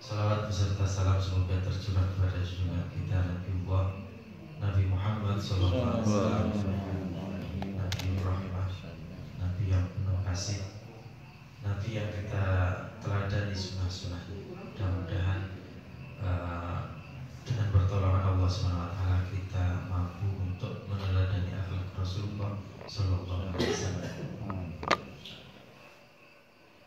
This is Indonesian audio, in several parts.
Salawat beserta salam semoga tercurah kepada junjungan kita Nabi Muhammad sallallahu alaihi wasallam, Nabi rahmah, Nabi yang penuh kasih, Nabi yang kita teladani sunnah-sunnahnya. Mudah-mudahan dengan pertolongan Allah SWT kita mampu untuk meneladani akhlak Rasulullah sallallahu alaihi wasallam.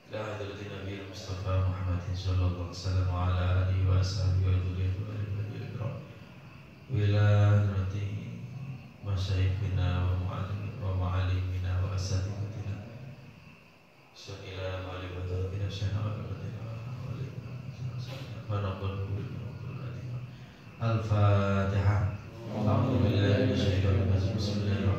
La hadrati Nabi Mustafa Muhammadin sallallahu alaihi wasallam wa ala alihi wa sahbihi wa dzurriyyatihi wa alihi ikram. Wila hadrati masyayikhina wa ma'alimina wa asatidatina. Syakila ma'ali wa dzarkina syana wa qabatina wa alaikina wa naqul Al-Fatihah. A'udzu billahi minasyaitonir rajim. Bismillahirrahmanirrahim.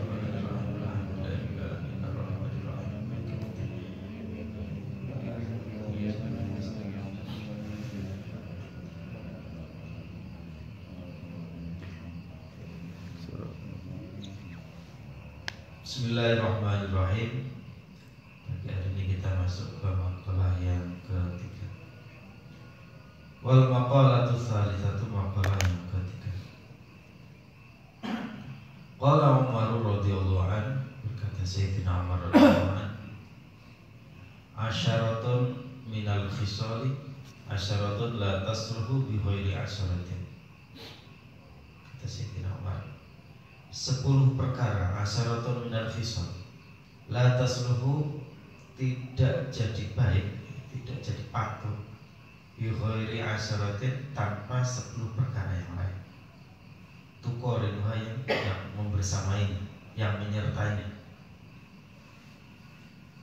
Bismillahirrahmanirrahim. Pagi hari ini kita masuk ke maqalah yang ketiga. Wal maqalatu tsalitsatu, maqalah yang ketiga. Qala Umar radhiyallahu an, berkata Sayyidina Umar radhiyallahu an, asyaratun minal khisali asyaratun la tasruhu bi ghairi asyaratin. Kata Sayyidina Umar, 10 perkara asyaratun minal khisal la tasruhu, tidak jadi baik, tidak jadi patut, bi ghairi asyaratin, tanpa 10 perkara yang lain. Tuqarinuha, yang membersamainya, yang menyertainya.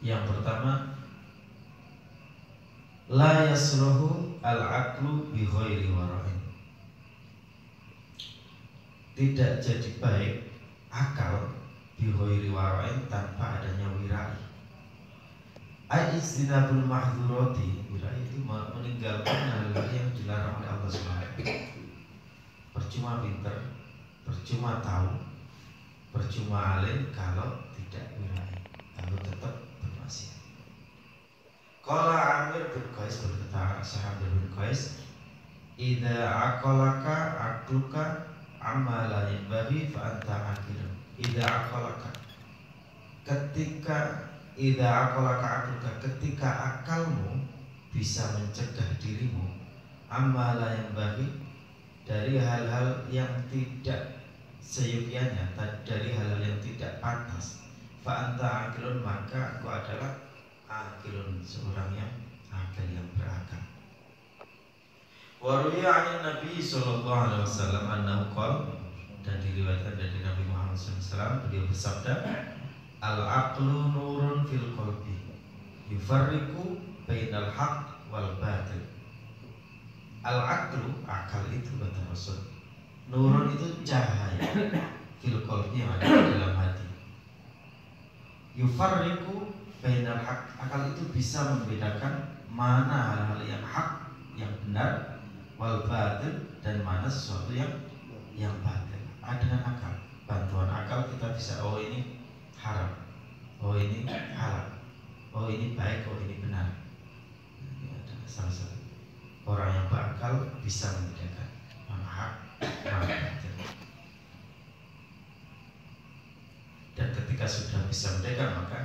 Yang pertama, la yasruhu al-aqlu bi ghairi wara'in, tidak jadi baik akal bi ghairi wara'in, tanpa adanya wirai. Ai-istinabul mahdhurati, wirai itu meninggalkan hal-hal yang dilarang oleh Allah SWT. Percuma pinter, percuma tahu, percuma alim kalau tidak wirai, kalau tetap bermaksiat. Qala Amir bin Qais, berkata Sahabat bin Qais, idza aqalaka aqluka amma la yanbaghi fa anta aqilun. Idza aqalaka, ketika idza aqalaka aqluka, ketika akalmu bisa mencegah dirimu amma la yanbaghi, dari hal-hal yang tidak seyogianya, dari hal-hal yang tidak pantas, fa anta aqilun, maka aku adalah aqilun, seorang yang akal, yang berakal. Wa ruwiya 'an Nabi sallallahu alaihi wasallam annahu qala, dan diriwayatkan dari Nabi Muhammad SAW, beliau bersabda, al-aqlu nurun fil qalbi yufarriqu bainal haqq wal batil. Al-aqlu, akal itu, kata Rasul, nurun itu cahaya, fil qalbi, yang ada di dalam hati. Yufarriqu bainal haqq, akal itu bisa membedakan mana hal-hal yang hak, yang benar, wal batil, dan mana sesuatu yang batil. Dengan akal, bantuan akal kita bisa, oh ini haram, oh ini halal, oh ini baik, oh ini benar. Ini adalah salah satu orang yang berakal bisa membedakan mana hak, mana batil. Dan ketika sudah bisa membedakan, maka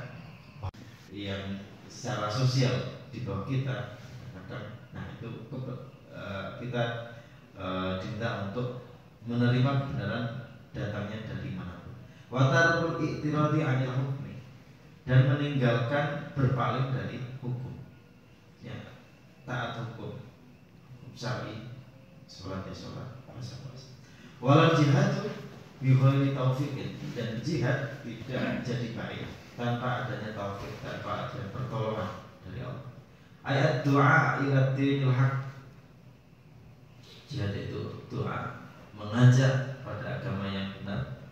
yang secara sosial di bawah kita, nah itu kita diminta untuk menerima kebenaran datangnya dari manapun. Wa tarkul i'tiradi 'anil hukmi, dan meninggalkan berpaling dari hukum. Ya, taat hukum syar'i, salat ya salat, puasa puasa. Wal jihad bi ghairi taufiqin, dan jihad tidak jadi baik tanpa adanya taufik, tanpa adanya pertolongan dari Allah. Ayat doa ila dinil haq, jihad itu doa, mengajak pada agama yang benar,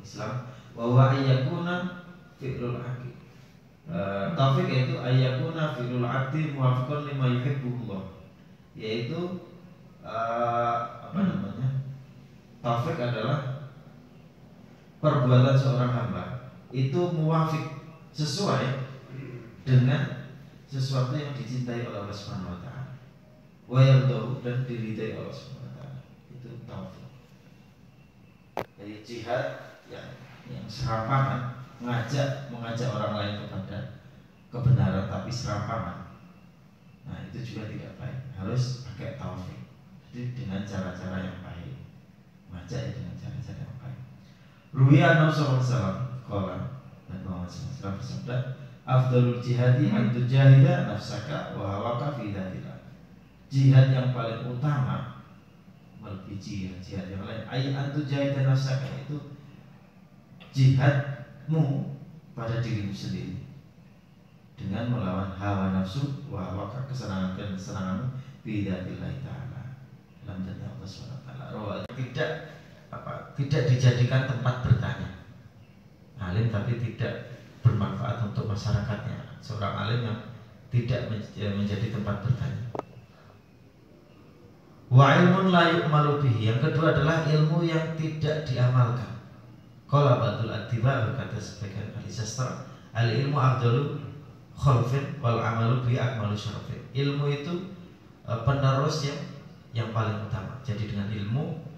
Islam. Wa huwa ayyakuna fi'lul aqdi, taufik yaitu ayyakuna fi'lul aqdi muwafiqan lima yuhibbullah, yaitu taufik adalah perbuatan seorang hamba itu muwafiq, sesuai dengan sesuatu yang dicintai oleh Allah Subhanahu wa taala. wa yardahu, dan diridai Allah Subhanahu wa taala. Itu taufik. Jadi jihad yang serampangan, mengajak orang lain kepada kebenaran tapi serampangan. Nah, itu juga tidak baik. Harus pakai taufik. Jadi dengan cara-cara yang baik. Mengajak dengan cara-cara yang baik. Ruwiya Nabi sallallahu alaihi wasallam qala, dan Muhammad sallallahu alaihi wasallam bersabda, afdalul jihadi an tujahida nafsaka wa hawaka fi dzatilah. Jihad yang paling utama melebihi jihad yang lain. An tujahida nafsaka itu jihadmu pada dirimu sendiri dengan melawan hawa nafsu wa hawaka, kesenangan dan kesenanganmu fi dzatilah taala, dalam zat Allah Subhanahu wa taala. Tidak dijadikan tempat bertanya. Alim tapi tidak bermanfaat untuk masyarakatnya. Seorang alim yang tidak menjadi tempat bertanya. Wa ilmun la yu'malu bihi. Yang kedua adalah ilmu yang tidak diamalkan. Qala ba'dul attiba, berkata sebagian ahli sastra, al ilmu afdalu khalfin wal amalu bi akmalu syarafin. Ilmu itu penerus yang paling utama. Jadi dengan ilmu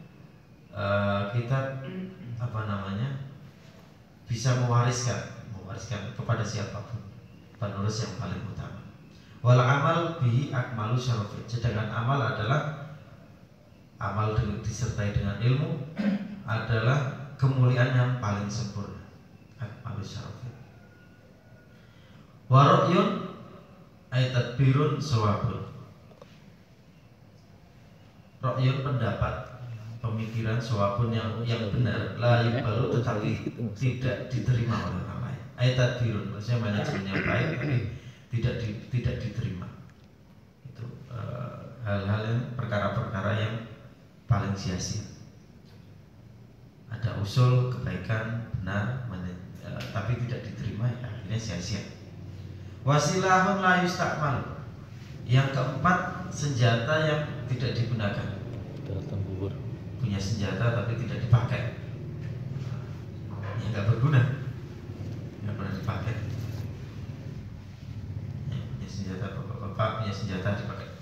kita bisa mewariskan kepada siapapun penerus yang paling utama. Wal amal bihi akmalu syarafin. Sedangkan amal adalah amal disertai dengan ilmu adalah kemuliaan yang paling sempurna. Akmalu syarafin. Wa ra'yun ay tadbirun shawabun. Ra'yun pendapat, pemikiran shawabun yang benar, la yuqbalu, tetapi tidak diterima oleh orang lain. Ayat tadbirun, maksudnya manajemennya baik tapi tidak diterima. Itu hal-hal yang perkara-perkara yang paling sia-sia. Ada usul kebaikan benar, tapi tidak diterima, ya, akhirnya sia-sia. Wasilahun la yustakmal. Yang keempat, senjata yang tidak digunakan. Punya senjata tapi tidak dipakai, ya nggak berguna, nggak pernah dipakai. Ya, punya senjata, bapak punya senjata dipakai.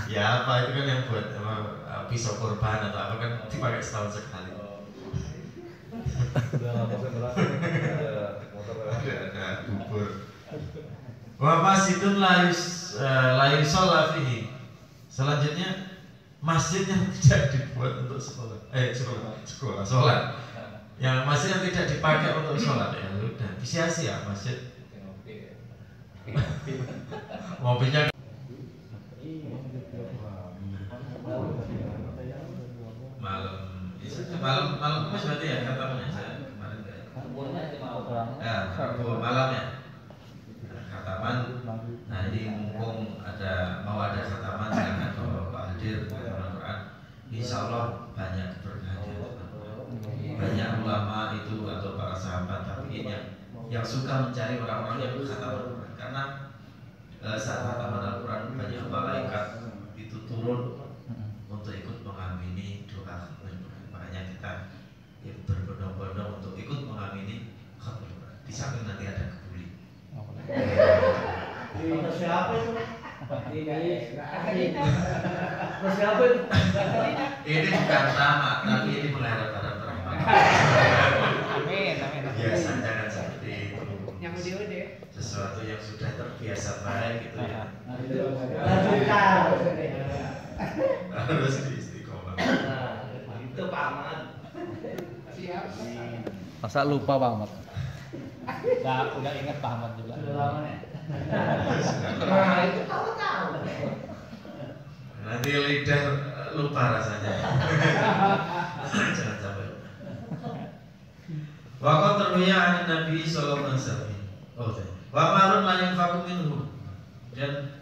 Ya apa itu kan yang buat pisau korban atau apa kan dipakai setahun sekali. Ada bubur. Wa masjidun la yusalla fihi. Selanjutnya masjid yang tidak dibuat untuk sekolah. Sholat. Yang masjid yang tidak dipakai untuk sholat, ya sudah, sia-sia masjid. Mobilnya malam mas berarti ya katamu ya, saya kemarin malamnya khataman. Nah ini mumpung mau ada khataman, silakan kalau Pak hadir Al-Quran, insya Allah banyak keberkahan, banyak ulama itu atau para sahabat tabi'in yang suka mencari orang-orang yang khataman Al-Quran, karena saat khataman Al-Quran banyak malaikat itu turun untuk ikut mengamini doa khataman Al-Quran. Makanya kita berbondong-bondong untuk ikut mengamini khataman Al-Quran. Di samping nanti ada kebuli. Siapa itu? Siapa itu? Ini bukan tamak, tapi ini mengharap-harap rahmat. Amin. Biasanya kan seperti itu. Yang udah. Sesuatu yang sudah terbiasa baik gitu ya. Harus diistiqomah. Itu Pak Ahmad. Siap. Masa lupa Pak Ahmad? Udah ingat Pak Ahmad juga. Sudah lama ya? Nah, itu tahu. nanti lidah lupa rasanya. Jangan sampai. Waqat terwiya an Nabi sallallahu alaihi wasallam. Wa marun la yanfa'u minhu. Dan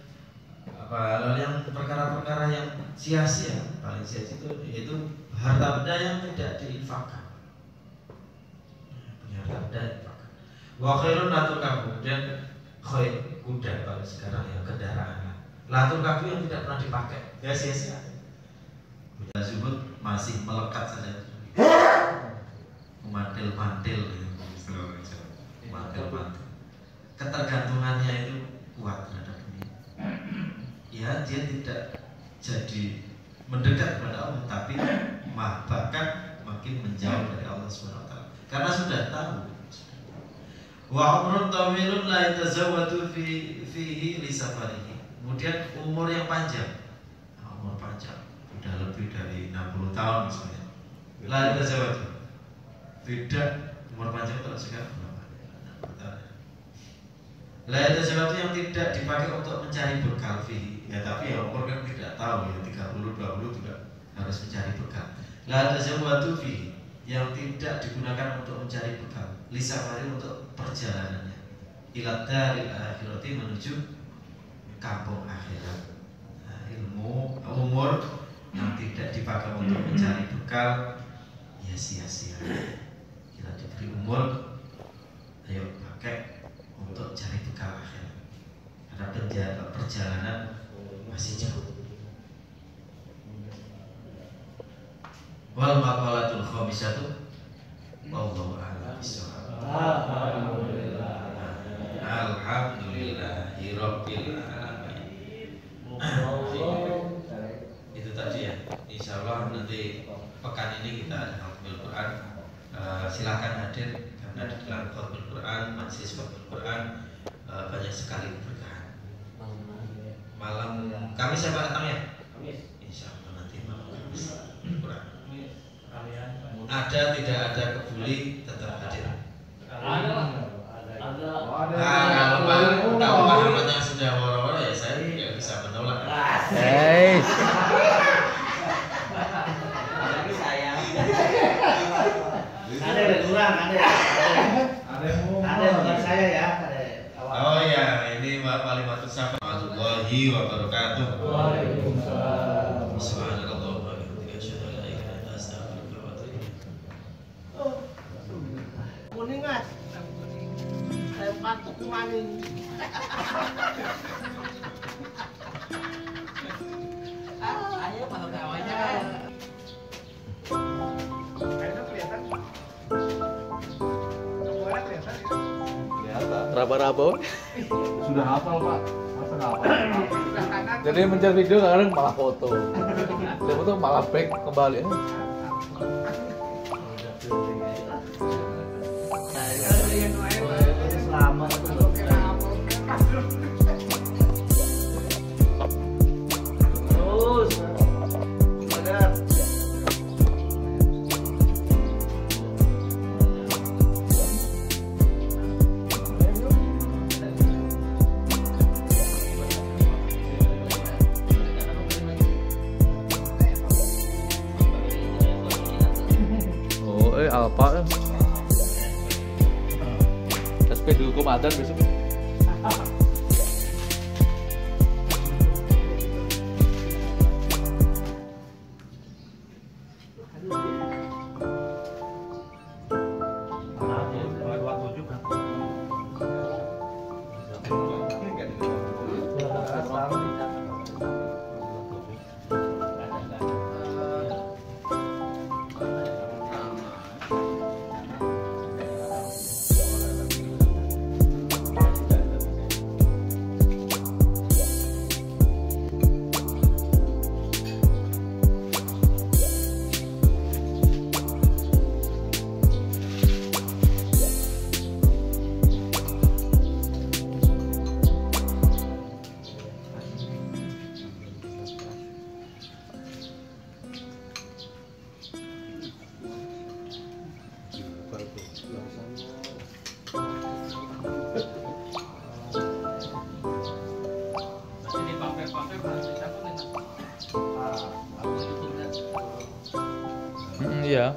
hal yang perkara-perkara yang sia-sia, paling sia-sia itu yaitu harta benda yang tidak diinfakkan. Punya harta benda infakkan. Wa khairun latul kabu, dan khair kuda kalau sekarang yang kendaraan. Latul kabu yang tidak pernah dipakai, ya sia-sia. Kuda zuhud masih melekat saja. Mantil-mantil, mantil-mantil. ketergantungannya itu kuat terhadap dunia. Ya, dia tidak jadi mendekat kepada Allah, tapi bahkan makin menjauh dari Allah SWT karena sudah tahu. Wa umrun tawilun la yatazawwadu fihi li safarihi. Kemudian umur yang panjang. Umur panjang sudah lebih dari 60 tahun misalnya. La yatazawwadu. Tidak, umur panjang kalau sekarang berapa? 60 tahun. La yatazawwadu yang tidak dipakai untuk mencari bekal fihi. Ya tapi ya umur kan tidak tahu ya, 30 20 juga harus mencari bekal. La yatazawwadu fihi yang tidak digunakan untuk mencari bekal. Lisafari untuk perjalanannya ila daril akhirati menuju kampung akhirat. Nah, umur yang tidak dipakai untuk mencari bekal ya sia-sia. Kita diberi umur, ayo pakai untuk cari bekal akhirat. Karena perjalanan masih jauh. Wal maqalatul khamisatu wallahu a'lam bishawab. Alhamdulillahi rabbil alamin. Itu tadi ya. Insyaallah nanti pekan ini kita ada khatmul Quran. Silakan hadir karena di dalam khatmul Quran, majelis khatmul Quran banyak sekali keberkahan. Malam Kamis siapa datang ya? Kamis. Insyaallah nanti malam Kamis Quran. Ada tidak ada kebuli tetap hadir. Ada. Kalau pemahamannya sudah woro-woro ya saya tidak bisa menolak. Guys. Apalagi saya. Ada kurang, ada bukan saya ya, ada. Oh ya, ini Walimatus Safa warahmatullahi wabarakatuh. Waalaikumsalam. Subhanallah wa bihamdihi asyhadu an la ilaha illa anta astaghfiruka wa atubu ilaik. Kuningan, saya patuk maning. Ayo kalau kawannya kan. Kayaknya kelihatan. Semuanya kelihatan ya. Raba-raba. Sudah hafal Pak. Masa nggak hafal? Sebelah kanan. Jadi mencari video kadang malah foto. Dia foto malah back kembali. Selamat untuk terus. Sadar. Oh, Alfa. SP dihukum adan besok. Iya.